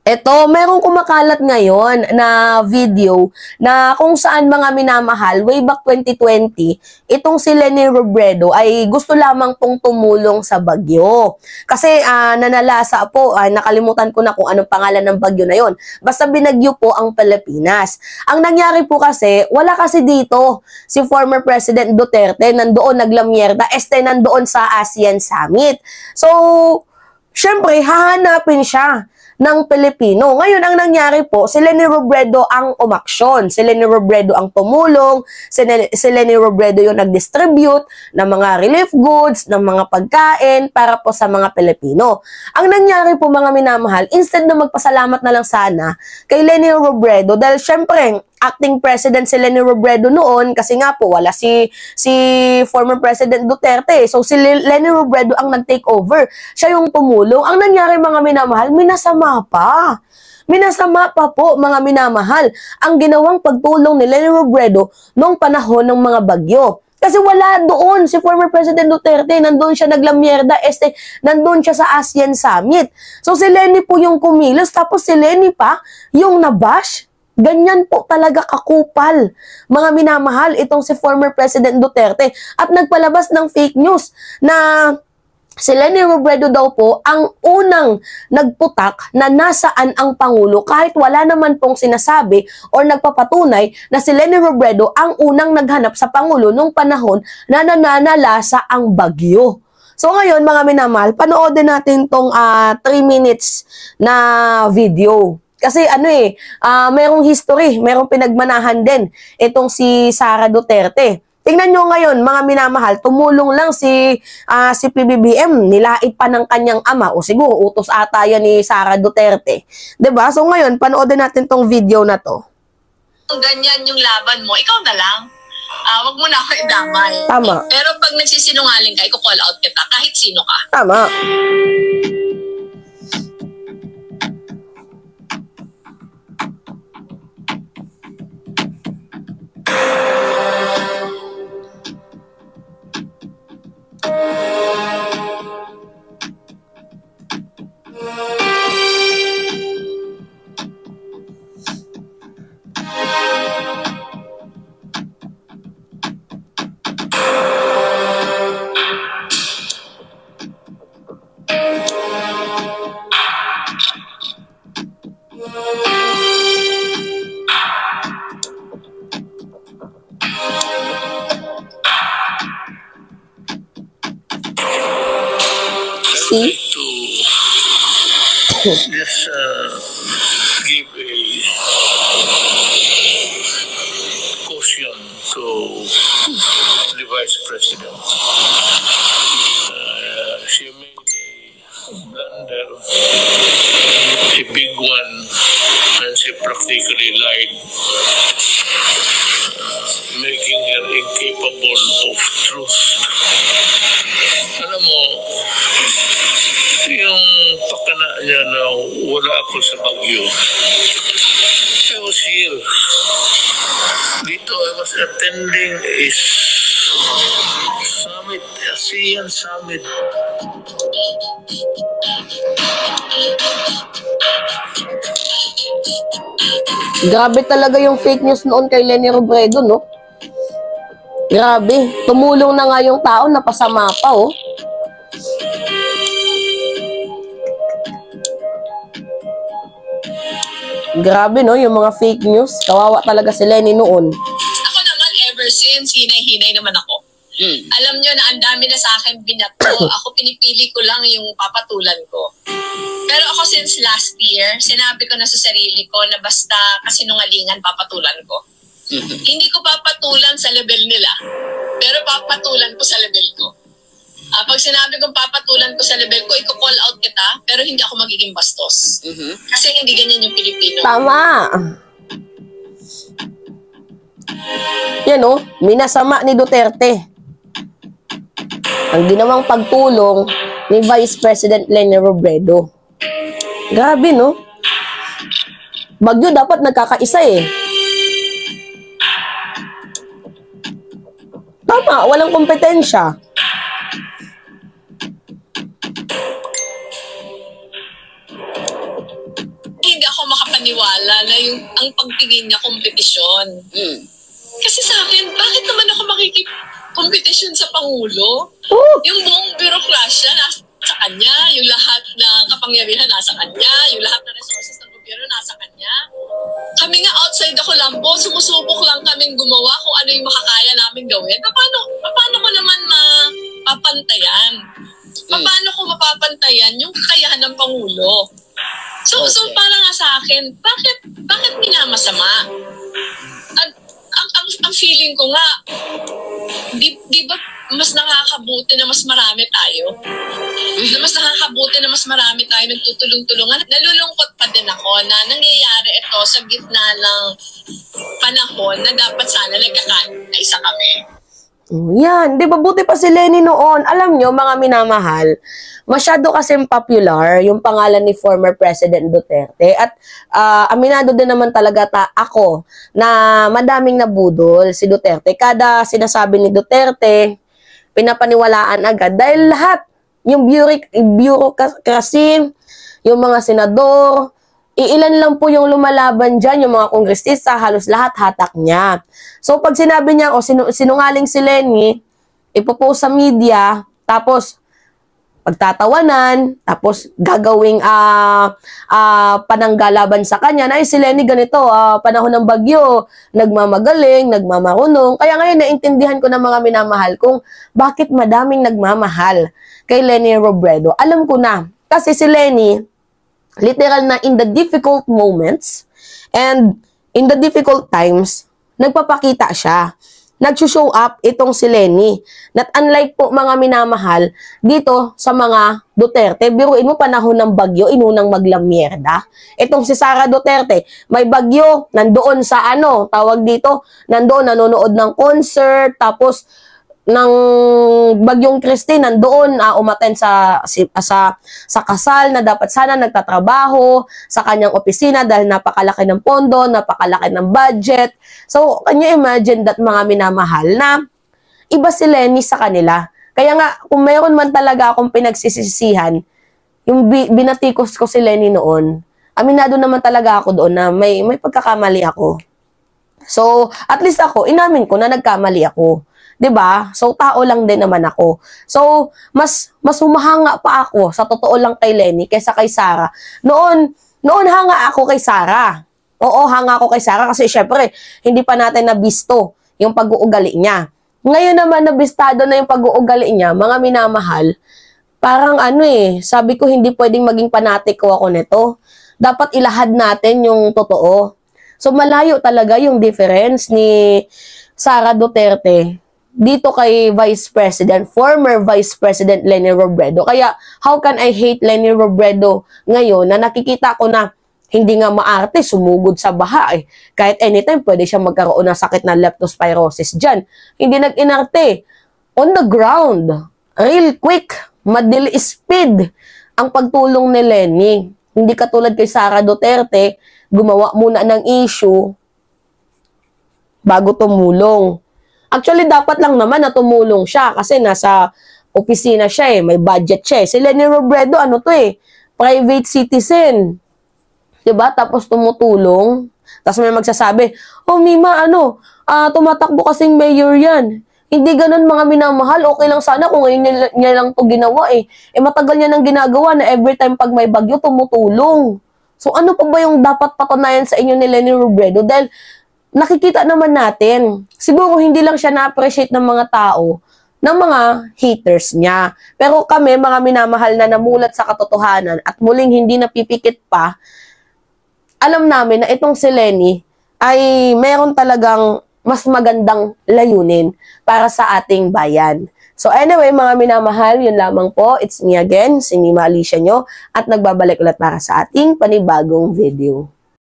Eto, merong kumakalat ngayon na video na kung saan mga minamahal, way back 2020, itong si Leni Robredo ay gusto lamang pong tumulong sa bagyo. Kasi nanalasa po, nakalimutan ko na kung anong pangalan ng bagyo na yon. Basta binagyo po ang Pilipinas. Ang nangyari po kasi, wala kasi dito si former President Duterte, nandoon naglamyerda, nandoon sa ASEAN Summit. So, syempre, hahanapin siya ng Pilipino. Ngayon, ang nangyari po, si Leni Robredo ang umaksyon. Si Leni Robredo ang tumulong. Si Leni Robredo yung nag-distribute ng mga relief goods, ng mga pagkain para po sa mga Pilipino. Ang nangyari po, mga minamahal, instead na magpasalamat na lang sana kay Leni Robredo, dahil syempre, acting president si Leni Robredo noon kasi nga po wala si former President Duterte. So si Leni Robredo ang nag-take over. Siya yung tumulong. Ang nangyari, mga minamahal, minasama pa. Minasama pa po, mga minamahal, ang ginawang pagtulong ni Leni Robredo noong panahon ng mga bagyo. Kasi wala doon si former President Duterte, nandoon siya naglamyerda, nandoon siya sa ASEAN Summit. So si Leni po yung kumilos, tapos si Leni pa yung nabash. Ganyan po talaga kakupal, mga minamahal, itong si former President Duterte. At nagpalabas ng fake news na si Leni Robredo daw po ang unang nagputak na nasaan ang Pangulo, kahit wala naman pong sinasabi o nagpapatunay na si Leni Robredo ang unang naghanap sa Pangulo nung panahon na nananalasa ang bagyo. So ngayon, mga minamahal, panoodin natin tong 3 minutes na video. Kasi merong history, merong pinagmanahan din itong si Sara Duterte. Tingnan nyo ngayon, mga minamahal, tumulong lang si PBBM, nilait pa ng kanyang ama, o siguro utos ata yan ni Sara Duterte. 'Di ba? So ngayon, panoodin natin tong video na to. Kung ganyan yung laban mo, ikaw na lang. Wag mo na ako idamay. Tama. Pero pag nagsisinungaling ka, i-call out kita, kahit sino ka. Tama. See? Just give a caution to the Vice President. She made a blunder, a big one, and she practically lied, making her incapable of truth. Alam mo, yung pakana niya na wala ako sa bagyo. I was here. Dito, I was attending a summit, ASEAN Summit. Grabe talaga yung fake news noon kay Leni Robredo, no? Grabe. Tumulong na nga yung tao, napasama pa, oh. Grabe, no? Yung mga fake news. Kawawa talaga si Leni noon. Ako naman, ever since, hinay-hinay naman ako. Alam nyo na ang dami na sa akin binato. Ako pinipili ko lang yung papatulan ko. Pero ako since last year, sinabi ko na sa sarili ko na basta kasinungalingan papatulan ko. Hindi ko papatulan sa level nila, pero papatulan ko sa level ko. Pag sinabi kong papatulan ko sa level ko, i-call out kita, pero hindi ako magiging bastos. Kasi hindi ganyan yung Pilipino. Tama. Yan, oh, minasama ni Duterte ang ginawang pagtulong ni Vice President Leni Robredo. Grabe, no? Bagyo dapat nagkakaisa eh. Tama, walang kompetensya. Hindi ako makapaniwala na ang pagtingin niya kompetisyon. Kasi sa akin, bakit naman ako makikipagkompetisyon sa Pangulo? Yung buong bürokrasya nasa kanya, yung lahat ng kapangyarihan nasa kanya, yung lahat ng resources ng gobyerno nasa kanya. Kami nga outside ako lang po, sumusubok lang kaming gumawa kung ano yung makakaya namin gawin. Paano ko naman mapapantayan? Paano ko mapapantayan yung kakayahan ng Pangulo? So para nga sa akin, bakit minamasama? At ang feeling ko nga, di ba mas nakakabuti na mas marami tayo? Na mas nakakabuti na mas marami tayo nagtutulong-tulungan. Nalulungkot pa din ako na nangyayari ito sa gitna ng panahon na dapat sana nagkakaisa kami. Yan, di ba buti pa si Lenny noon? Alam nyo, mga minamahal, masyado kasing popular yung pangalan ni former President Duterte at aminado din naman talaga ako na madaming nabudol si Duterte. Kada sinasabi ni Duterte, pinapaniwalaan agad dahil lahat, yung bureaucracy, yung mga senador, iilan lang po yung lumalaban dyan, yung mga kongresista, halos lahat hatak niya. So, pag sinabi niya, sinungaling si Lenny, ipopost sa media, tapos, pagtatawanan, tapos gagawing pananggalaban sa kanya, na si Lenny ganito, panahon ng bagyo, nagmamagaling, nagmamarunong. Kaya ngayon, naintindihan ko ng mga minamahal kung bakit madaming nagmamahal kay Leni Robredo. Alam ko na, kasi si Lenny, literal na in the difficult moments and in the difficult times, nagpapakita siya. Nag-show up itong si Lenny. Not unlike po mga minamahal dito sa mga Duterte. Biruin mo panahon ng bagyo, inunang maglamyerda. Itong si Sara Duterte, may bagyo, nandoon sa tawag dito, nandoon nanonood ng concert, tapos ng Bagyong Christine nandoon umattend sa kasal na dapat sana nagtatrabaho sa kanyang opisina dahil napakalaki ng pondo, napakalaki ng budget. So, can you imagine that mga minamahal na iba si Lenny sa kanila? Kaya nga, kung mayroon man talaga akong pinagsisisihan, yung binatikos ko si Lenny noon, aminado naman talaga ako doon na may pagkakamali ako. So, at least ako, inamin ko na nagkamali ako. 'Di ba? So, tao lang din naman ako. So, mas humahanga pa ako sa totoo lang kay Lenny kaysa kay Sara. Noon hanga ako kay Sara. Oo, hanga ako kay Sara kasi syempre, hindi pa natin nabisto yung pag-uugali niya. Ngayon naman nabistado na yung pag-uugali niya, mga minamahal, parang sabi ko hindi pwedeng maging panatiko ako nito. Dapat ilahad natin yung totoo. So, malayo talaga yung difference ni Sara Duterte dito kay former Vice President Leni Robredo. Kaya, how can I hate Leni Robredo ngayon na nakikita ko na hindi nga maarte, sumugod sa baha Kahit anytime, pwede siyang magkaroon ng sakit na leptospirosis dyan. Hindi nag-inarte. On the ground, real quick, madili speed ang pagtulong ni Lenny. Hindi katulad kay Sara Duterte, gumawa muna ng issue bago tumulong. Actually, dapat lang naman na tumulong siya kasi nasa opisina siya may budget siya Si Leni Robredo, private citizen. Diba? Tapos tumutulong. Tapos may magsasabi, Mima, tumatakbo kasing mayor yan. Hindi ganun mga minamahal. Okay lang sana kung ngayon niya lang to ginawa matagal niya nang ginagawa na every time pag may bagyo, tumutulong. So, ano pa ba yung dapat patunayan sa inyo ni Leni Robredo? Dahil nakikita naman natin, siguro hindi lang siya na-appreciate ng mga tao, ng mga haters niya. Pero kami, mga minamahal na namulat sa katotohanan at muling hindi napipikit pa, alam namin na itong si Lenny ay meron talagang mas magandang layunin para sa ating bayan. So anyway, mga minamahal, yun lamang po. It's me again, si Mima Alicia nyo, at nagbabalik ulit para sa ating panibagong video.